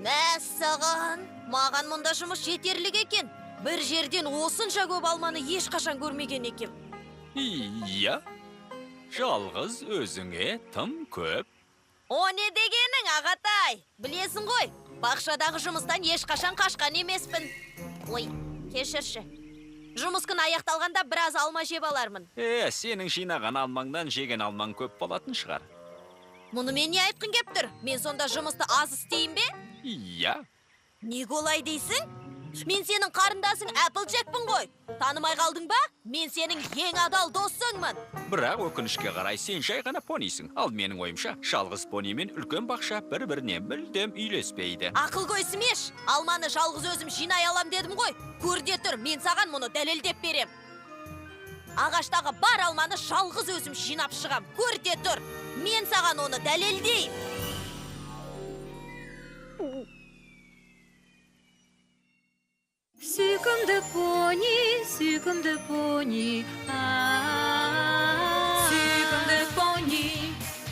Мәссаған, маған мұнда жұмыс жетерлік екен. Бір жерден осынша көп алманы ешқашан көрмеген екем. Иә, жалғыз өзіңе тым көп. О не дегенің, ағатай? Білесің ғой, бақшадағы жұмыстан ешқашан қашқан емеспін. Ой, кешірші. Жұмыс күн аяқталғанда біраз алма жеп алармын. Сенің жинаған алмаңдан жеген алмаң көп болатын шығар. Мұнымен не айтқың кеп тұр? Мен сонда жұмысты аз істейін бе? Иә. Неге олай дейсің? Мен сенің қарындасың Applejackпін ғой. Танымай қалдың ба? Мен сенің ең адал досыңмын. Бірақ өкінішке қарай сен жай ғана понисың. Ал менің ойымша, жалғыз пони мен үлкен бақша бір-біріне мүлдем үйлеспейді. Ақыл көйсімеш, алманы жалғыз өзім жинай алам дедім ғой. Көрде тұр, мен саған мұны дәлелдеп берем. Ағаштағы бар алманы жалғыз өзім жинап шығам. Көрде тұр, мен саған оны дәлелдейм. Сүйкімді пони, сүйкімді пони.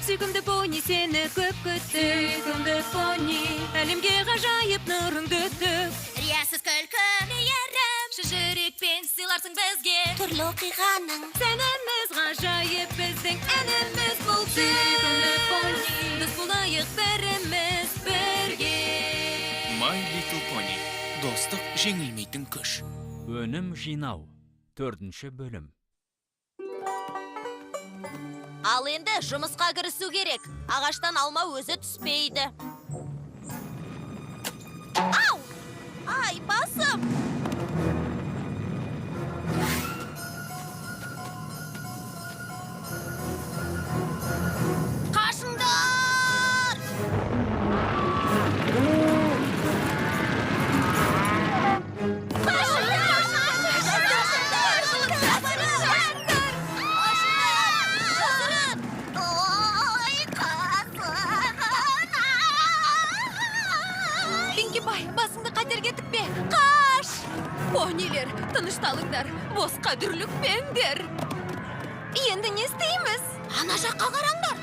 Сүйкімді пони, сені көп күтті. Сүйкімді пони, әлемге ғажайып нұрыңды төк. Риясыз күлкі, мейірім, жүрекпен сыйларсың бізге. түрлі оқиғаның Сәніміз ғажайып біздің әніміз бұл. Сүйкімді пони, біз болайық біріміз бірге. My Little Pony. Достық жеңілмейтін күш. Өнім жинау. 4-ші бөлім. Ал енді жұмысқа кірісу керек. Ағаштан алма өзі түспейді. Ау! Ай, басым! Қашыңдар! Бай, басыңды қатерге тікпе. Қаш! Понилер, тынышталыңдар, босқа дүрлікпеңдер. Енді не істейміз? Ана жаққа қараңдар.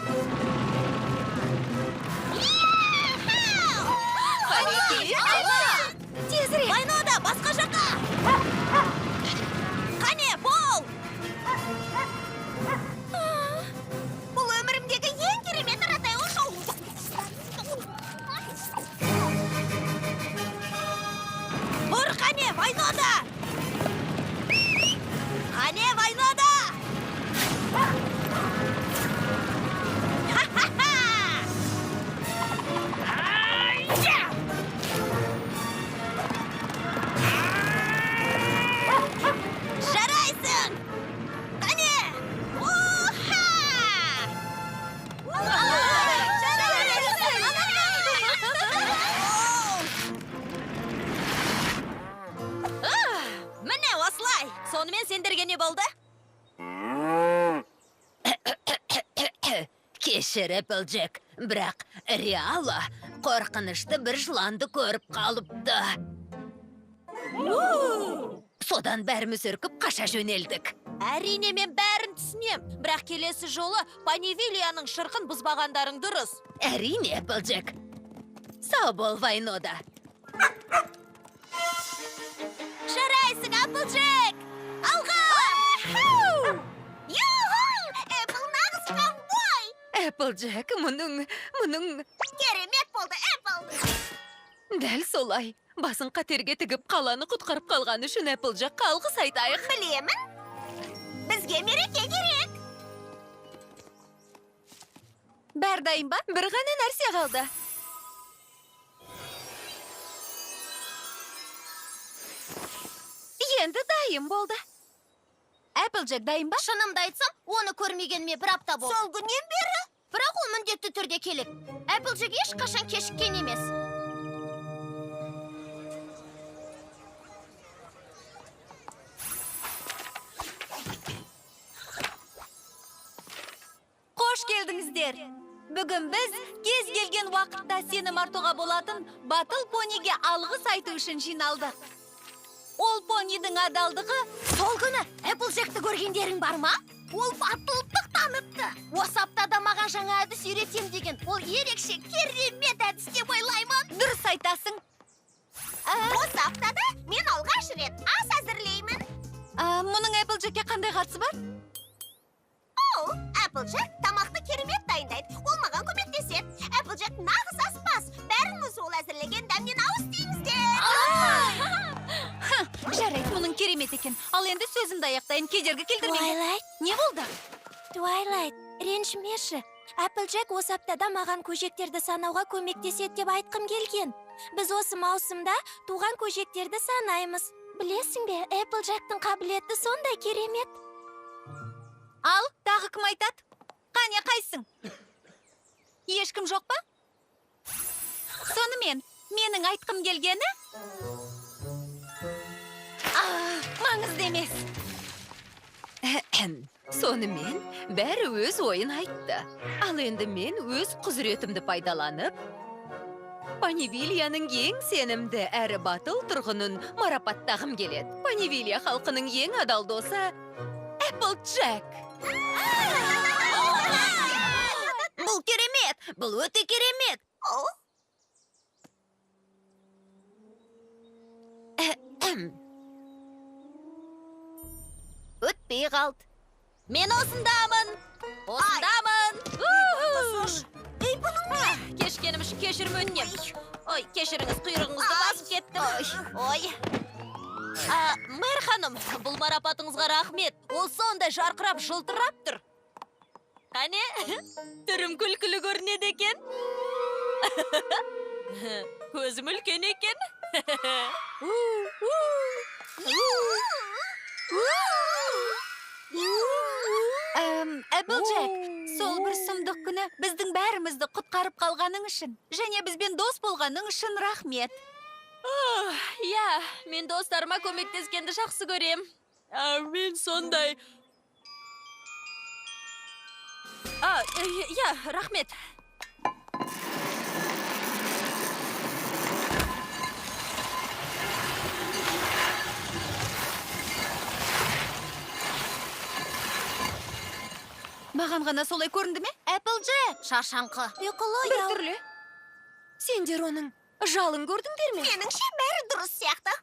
Тезірек! Вайнода, басқа жаққа! Қане, бол! Бұл өмірімдегі ең керемет Ратео шоу. Бұр, қане, Вайнода! Қане, Вайнода! Жарайсың! Қане! Уха! Міне осылай. Сонымен сендерге не болды? Кешір, Applejack, бірақ Риала қорқынышты бір жыланды көріп қалыпты. Содан бәріміз үркіп қаша жөнелдік. Әрине мен бәрін түсінем. Бірақ келесі жолы Панивилияның шырқын бұзбағандарың дұрыс. Әрине, Applejack. Сау бол, Вайнода. Жарайсың, Applejack! Алға! Apple нағыз ковбой! Applejack, мұның... Керемет болды, Apple! Дәл солай. Басын қатерге тігіп қаланы құтқарып қалғаны үшін Applejackқа алғыс айтайық. Білемін. Бізге мереке керек. Бәр дайын ба? Бір ғана нәрсе қалды. Енді дайын болды. Applejack дайын ба? Шынымды айтсам, оны көрмегеніме бір апта болды. Сол күннен бері? Бірақ ол міндетті түрде келіп. Applejack ешқашан кешіккен емес. Қош келдіңіздер. Бүгін біз кез келген уақытта сенім артуға болатын батыл пониге алғыс айту үшін жиналдық. Ол понидің адалдығы... Сол күні Applejackті көргендерің бар ма? Ол батылдық танытты. Осы аптада маған жаңа әдіс үйретем деген. Ол ерекше керемет әдіс деп ойлаймын. Дұрыс айтасың? Осы аптада мен алғаш рет ас әзірлеймін. Мұның Applejackке қандай қатысы бар? О, Applejack тамақты керемет дайындайды. Ол маған көмектеседі. Applejack нағыз аспаз. Бәріңіз ол әзірлеген дәмнен ауыз тиіңіздер. Жарайды, мұның керемет екен. Ал енді сөзімді аяқтайын, кедергі келтірмеймін. Twilight, Не болды? Twilight, ренжімеші. Applejack осы аптада маған көжектерді санауға көмектеседі деп айтқым келген. Біз осы маусымда туған көжектерді санаймыз. Білесің бе, Applejack'тың қабілеті сондай керемет. Ал, тағы кім айтады? Қане, қайсың? Ешкім жоқ па? Сонымен, менің айтқым келгені? Маңызды емес. Сонымен, бәрі өз ойын айтты. Ал енді мен өз құзыретімді пайдаланып, Панивилияның ең сенімді әрі батыл тұрғынын марапаттағым келеді. Панивилия халқының ең адал досы Applejack. Бұл керемет, бұл өте керемет. Өтпей қалды. Мен осындамын. Ей, бұның не? Кешкенім үшін кешірім өтінем. Ой, кешіріңіз, құйрығыңызды басып кеттім. Ой. Мэр ханым, бұл марапатыңызға рахмет. Ол сондай жарқырап, жылтырап тұр. Қане, түрім күлкілі көрінеді екен. Көзім үлкен екен. Applejack, сол бір сұмдық күні біздің бәрімізді құтқарып қалғаның үшін, және бізбен дос болғаның үшін рахмет. Я, мен достарыма көмектескенді жақсы көрем. Мен сондай. Я, рахмет. Маған ғана солай көрінді ме? Applejack, шаршаңқы. Ұйқылы, Бір түрлі. Сендер оның жалын көрдіңдер ме? Меніңше бәрі дұрыс сияқты.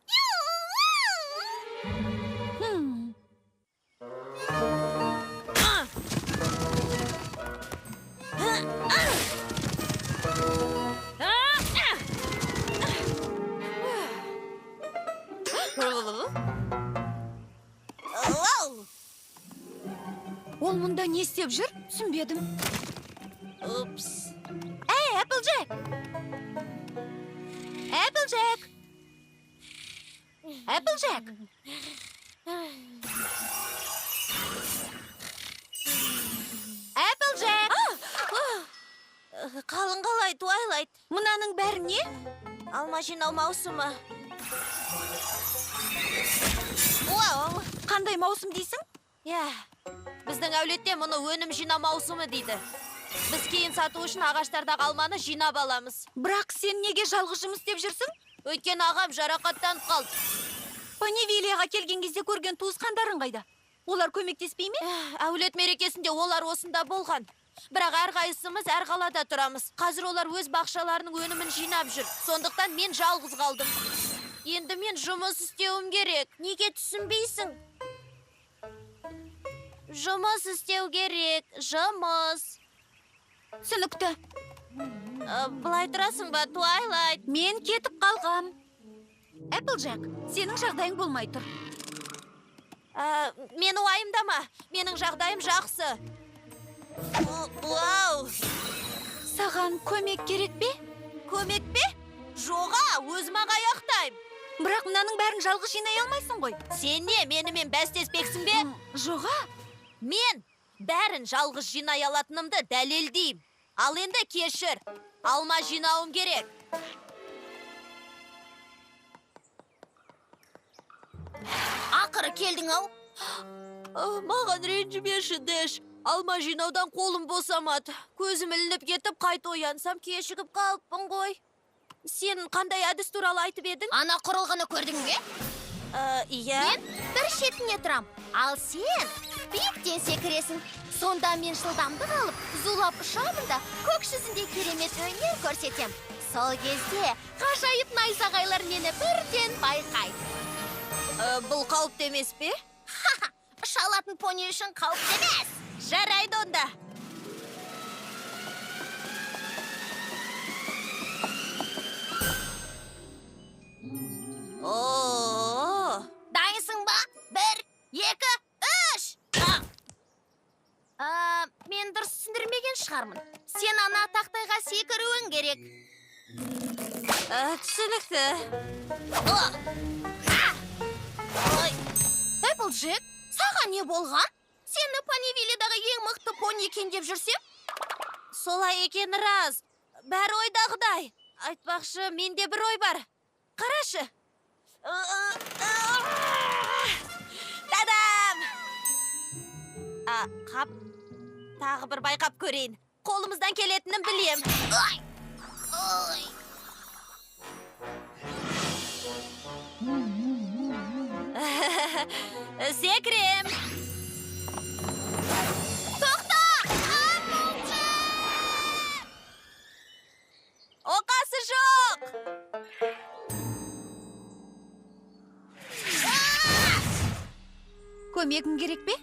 Ол мұнда не істеп жүр? Түсінбедім. Упс. Эй, Applejack! Applejack! Applejack! Applejack! Қалың қалай, Twilight. Мұнаның бәрі не? Алма жинау маусымы. Уау. Қандай маусым дейсің? Я, біздің әулетте мұны өнім жинау маусымы дейді. Біз кейін сату үшін ағаштардағы алманы жинап аламыз. Бірақ сен неге жалғыз жұмыс істеп жүрсің? Өйткені ағам жарақаттанып қалды. Панивилияға келген кезде көрген туысқандарың қайда? Олар көмектеспей ме? Әулет мерекесінде олар осында болған. Бірақ әрқайсымыз әр қалада тұрамыз. Қазір олар өз бақшаларының өнімін жинап жүр. Сондықтан мен жалғыз қалдым. Енді мен жұмыс істеуім керек. Неге түсінбейсің? Жұмыс істеу керек. Жұмыс. Түсінікті. Былай тұрасың ба, Twilight? Мен кетіп қалғам. Applejack, сенің жағдайың болмай тұр. Мені уайымдама. Менің жағдайым жақсы. Вау! Саған көмек керек бе? Көмек бе? Жоға, өзім ақ аяқтайым. Бірақ мынаның бәрін жалғыз жинай алмайсың ғой. Сен не, менімен бәстеспексің бе? Жоға? Мен бәрін жалғыз жинай алатынымды дәлелдеймін. Ал енді кешір. Алма жинауым керек. Ақыры келдің-ау. Маған ренжімеші, Дэш. Алма жинаудан қолым босамады. Көзім ілініп кетіп, қайта оянсам кешігіп қалыппын ғой. Сен қандай әдіс туралы айтып едің? Ана құрылғыны көрдің бе? Иә. Мен бір шетіне тұрам. Ал сен биіктен секіресің. Сонда мен жылдамдық алып, зулап ұшамын да көк жүзінде керемет өнер көрсетем. Сол кезде ғажайып найзағайлар мені бірден байқайды. Бұл қауіпті емес пе? Шалатын пони үшін қауіпті емес. Жарайды онда. Дайынсың ба? 1, 2, 3! Мен дұрыс түсіндірмеген шығармын. Сен ана тақтайға секіруің керек. Түсінікті. Эпплджек, саған не болған? Сені Понивиллидағы ең мықты пони екен деп жүрсем? Солай екен рас. Бәрі ойдағыдай. Айтпақшы, менде бір ой бар. Қарашы. Тадам! Қап. Тағы бір байқап көрейін. Қолымыздан келетінін білем. Ой! Ой! Секірем. Тоқта! Оқасы жоқ. Көмегің керек пе?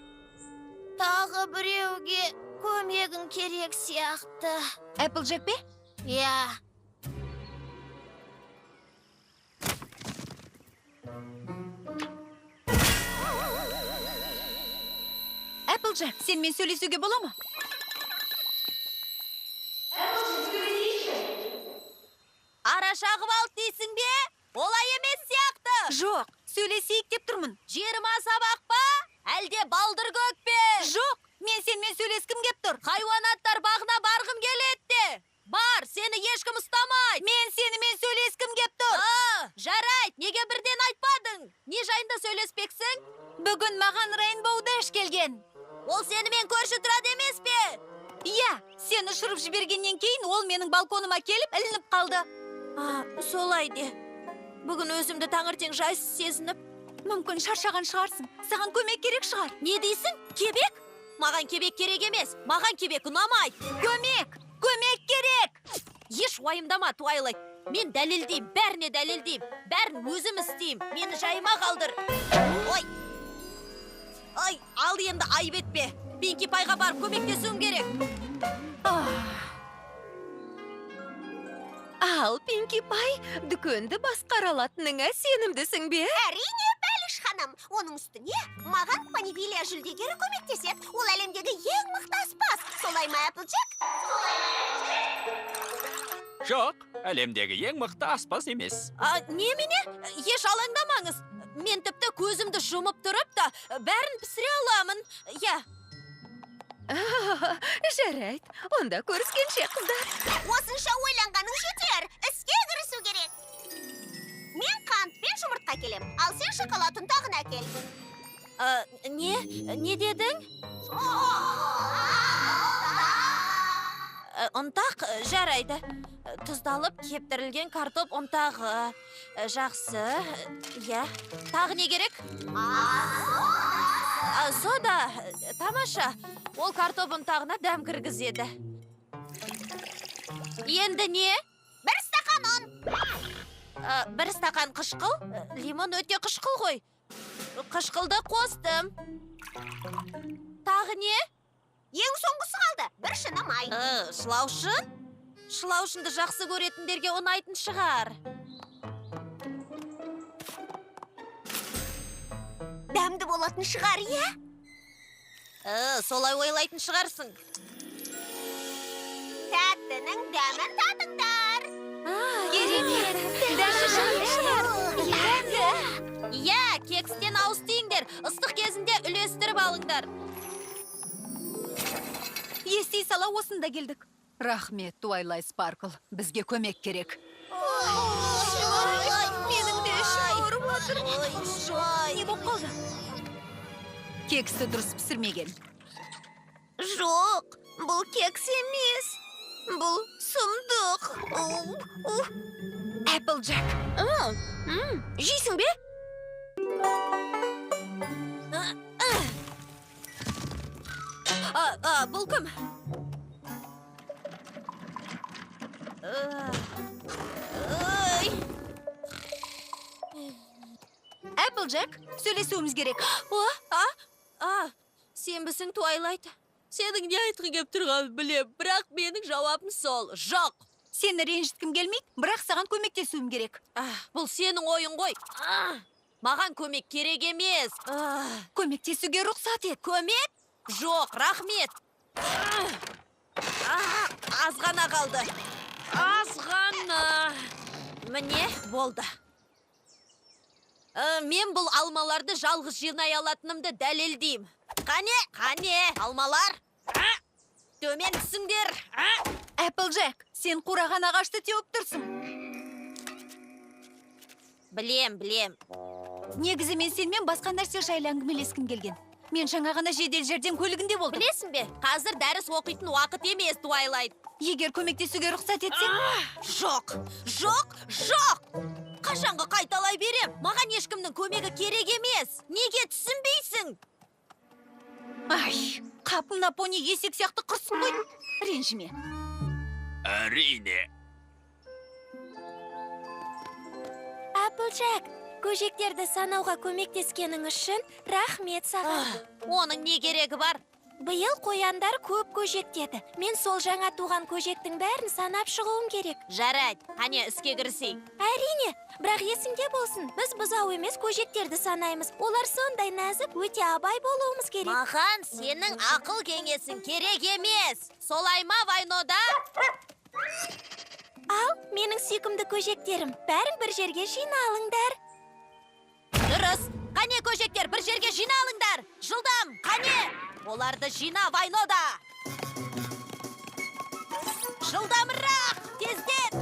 Тағы біреуге көмегің керек сияқты. Эпплджек пе? Иә. Эпплджек, сенімен сөйлесуге бола ма? Ара шағып алды дейсің бе? Олай емес сияқты. Жоқ, сөйлесейік деп тұрмын. Жиырма сабақ па? Әлде балдыр көк пе? Жоқ, мен сенімен сөйлескім кеп тұр. Хайуанаттар бағына барғым келеді де. Бар, сені ешкім ұстамайды. Мен сенімен сөйлескім кеп тұр. Жарайды, неге бірден айтпадың? Не жайында сөйлеспексің? Бүгін маған Рейнбоу Дэш келген. Ол сенімен көрші тұрады емес пе? Иә, сені ұшырып жібергеннен кейін ол менің балконыма келіп ілініп қалды. Солай де. Бүгін өзімді таңертең жайсыз сезініп. Мүмкін шаршаған шығарсың. Саған көмек керек шығар. Не дейсің? Кебек? Маған кебек керек емес. Маған кебек ұнамайды. Көмек керек. Еш уайымдама, Туайлайт. Мен дәлелдеймін, бәріне дәлелдеймін. Бәрін өзім істеймін. Мені жайыма қалдыр. Ой! Ай, ал енді айып етпе. Пинки Пайға барып көмектесуім керек. Ал, Пинки Пай, дүкенді басқара алатыныңа сенімдісің бе? Әрине, Бәліш ханым. Оның үстіне маған Понивиллия жүлдегері көмектеседі. Ол әлемдегі ең мықты аспаз. Солай ма, Эпплджек? Жоқ, әлемдегі ең мықты аспаз емес. Немене? Еш алаңдамаңыз. Мен тіпті көзімді жұмып тұрып та бәрін пісіре аламын. Я. Жарайды, онда көріскенше, қыздар. Осынша ойланғаның жетер. Іске кірісу керек. Мен қант пен жұмыртқа келем. Ал сен шоколад ұнтағын әкел. Не дедің? Ұнтақ жарайды. Тұздалып кептірілген картоп ұнтағы. Жақсы. Я. Тағы не керек? Сода. Тамаша. Ол картоп ұнтағына дәм кіргізеді. Енді не? Бір стақан ұн. Бір стақан қышқыл. Лимон өте қышқыл ғой. Қышқылды қостым. Тағы не? Ең соңғысы қалды. Бір шыны май. Шылаушын? Шылаушынды жақсы көретіндерге ұнайтын шығар. Дәмді болатын шығар, иә? Солай ойлайтын шығарсың. Тәттінің дәмін татыңдар. Керемет. Иә, кекстен ауыз тиіңдер. Ыстық кезінде үлестіріп алыңдар. Ести сала осында келдік. Рахмет, Туайлайт Спаркл. Бізге көмек керек. Менің де ішім ауырып отыр. Не болып қалды? Кексті дұрыс пісірмеген. Жоқ, бұл кекс емес. Бұл сұмдық. Эпплджек. Жейсің бе? Бұл кім? Ой. Applejack, сөйлесуіміз керек. Сенбісің, Twilight? Сенің не айтқың кеп тұрғанын білем, бірақ менің жауабым сол. Жоқ. Сені ренжіткім келмейді, бірақ саған көмектесуім керек. Бұл сенің ойың ғой. Маған көмек керек емес. Көмектесуге рұқсат ет. Көмек? Жоқ, рахмет. Аз ғана қалды. Аз ғана. Міне, болды. Мен бұл алмаларды жалғыз жинай алатынымды дәлелдеймін. Қане, алмалар. Төмен түсіңдер. Applejack, сен қураған ағашты теуіп тұрсың. Білем. Негізі мен сенімен басқа нәрсе жайлы әңгімелескім келген. Мен жаңа ғана жедел жәрдем көлігінде болдым. Білесің бе? Қазір дәріс оқитын уақыт емес, Twilight. Егер көмектесуге рұқсат етсең, Жоқ. Қашанғы қайталай берем? Маған ешкімнің көмегі керек емес. Неге түсінбейсің? ай, қапына пони есек сияқты қырсың ғой. Ренжіме. Әрине. Applejack, көжектерді санауға көмектескенің үшін рахмет саған. Оның не керегі бар? Биыл қояндар көп көжектеді. Мен сол жаңа туған көжектің бәрін санап шығуым керек. Жарайды, қане іске кірісейік. Әрине, бірақ есіңде болсын, біз бұзау емес көжектерді санаймыз. Олар сондай нәзік, өте абай болуымыз керек. Маған сенің ақыл кеңесің керек емес. Солай ма, Вайнода? Ал, менің сүйкімді көжектерім, бәрің бір жерге жиналыңдар. Дұрыс. Қане көжектер, бір жерге жиналыңдар. Жылдам, қане. Оларды жина, Вайнода. Жылдамырақ, тездет.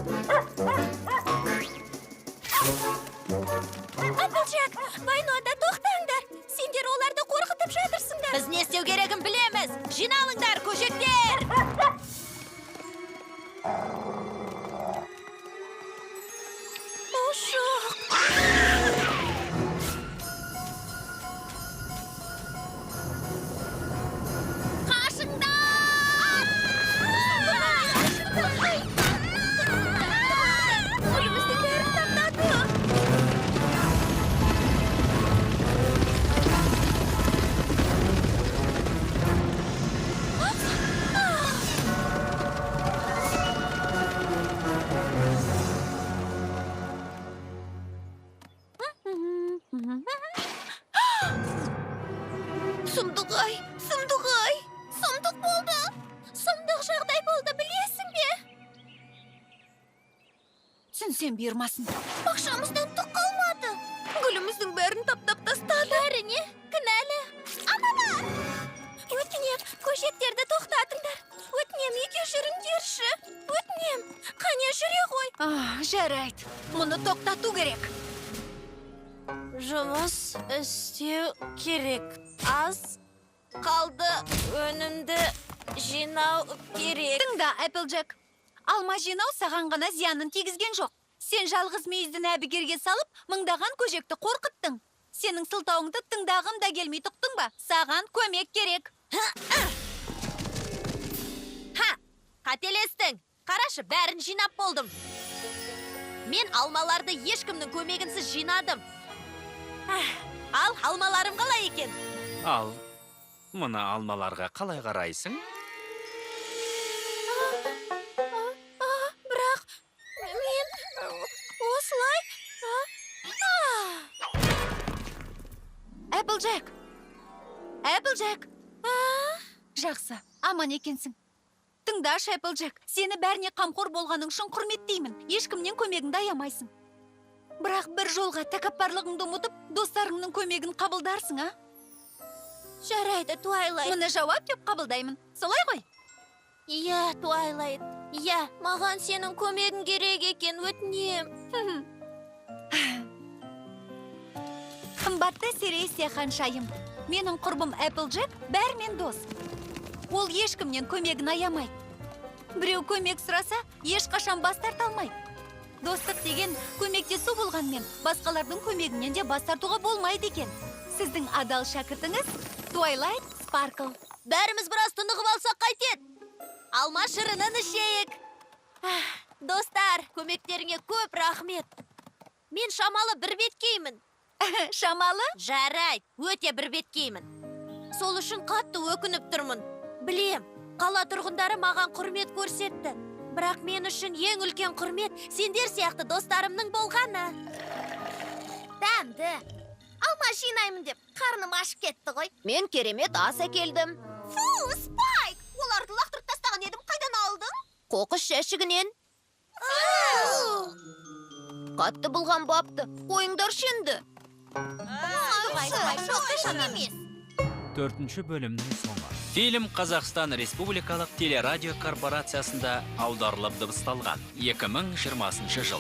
Applejack, Вайнода, тоқтаңдар. Сендер оларды қорқытып жатырсыңдар. Біз не істеу керегін білеміз. Жиналыңдар, көжектер. Сұмдық болды. Сұмдық жағдай болды, білесің бе? Түсінсем бұйырмасын. Бақшамыздан түк қалмады. Гүліміздің бәрін таптап тастады. Бәріне кінәлі. Өтінем, көжектерді тоқтатыңдар. Өтінем, үйге жүріңдерші. Өтінем, қане жүре ғой. Жарайды. Мұны тоқтату керек. Жұмыс істеу керек. Аз қалды, өнімді жинау керек. Тыңда, Applejack. Алма жинау саған ғана зиянын тигізген жоқ. Сен жалғыз мүйізді әбігерге салып, мыңдаған көжекті қорқыттың. Сенің сылтауыңды тыңдағым да келмей тұқтың ба? Саған көмек керек. Қателестің. Қарашы, бәрін жинап болдым. Мен алмаларды ешкімнің көмегінсіз жинадым. Ал, алмаларым қалай екен? Ал, мына алмаларға қалай қарайсың? Бірақ мен осылай... Applejack. Жақсы, аман екенсің. Тыңдаш, Applejack, сені бәріне қамқор болғаның үшін құрметтеймін. Ешкімнен көмегіңді аямайсың. Бірақ бір жолға тәкаппарлығыңды ұмытып, достарыңның көмегін қабылдарсың, а? Жарайды, Twilight. Мұны жауап деп қабылдаймын. Солай ғой? Иә, Twilight. Иә, маған сенің көмегің керек екен, өтінем. Қымбатты Сересия ханшайым. Менің құрбым Applejack бәрмен дос. Ол ешкімнен көмегін аямайды. Біреу көмек сұраса, ешқашан бас тарта алмайды. Достық деген көмектесу болғанмен, басқалардың көмегінен де бас тартуға болмайды екен. Сіздің адал шәкіртіңіз Twilight Sparkle. Бәріміз біраз тынығып алсақ қайтеді. Алма шырынын ішейік. Достар, көмектеріңе көп рахмет. Мен шамалы бір беткеймін. Шамалы? Жарайды, өте бір беткеймін. Сол үшін қатты өкініп тұрмын. Білем, қала тұрғындары маған құрмет көрсетті. Бірақ мен үшін ең үлкен құрмет сендер сияқты достарымның болғаны. Дәмді. Алма жинаймын деп, қарным ашып кетті ғой. Мен керемет ас әкелдім. Фу, Спайк! Оларды лақтырып тастаған едім, қайдан алдың? Қоқыс жәшігінен. Қатты болған бапты, қойыңдар шенді. Төртінші бөлімнің соңы. Фильм Қазақстан Республикалық телерадио корпорациясында аударылып дыбысталған 2020 жыл.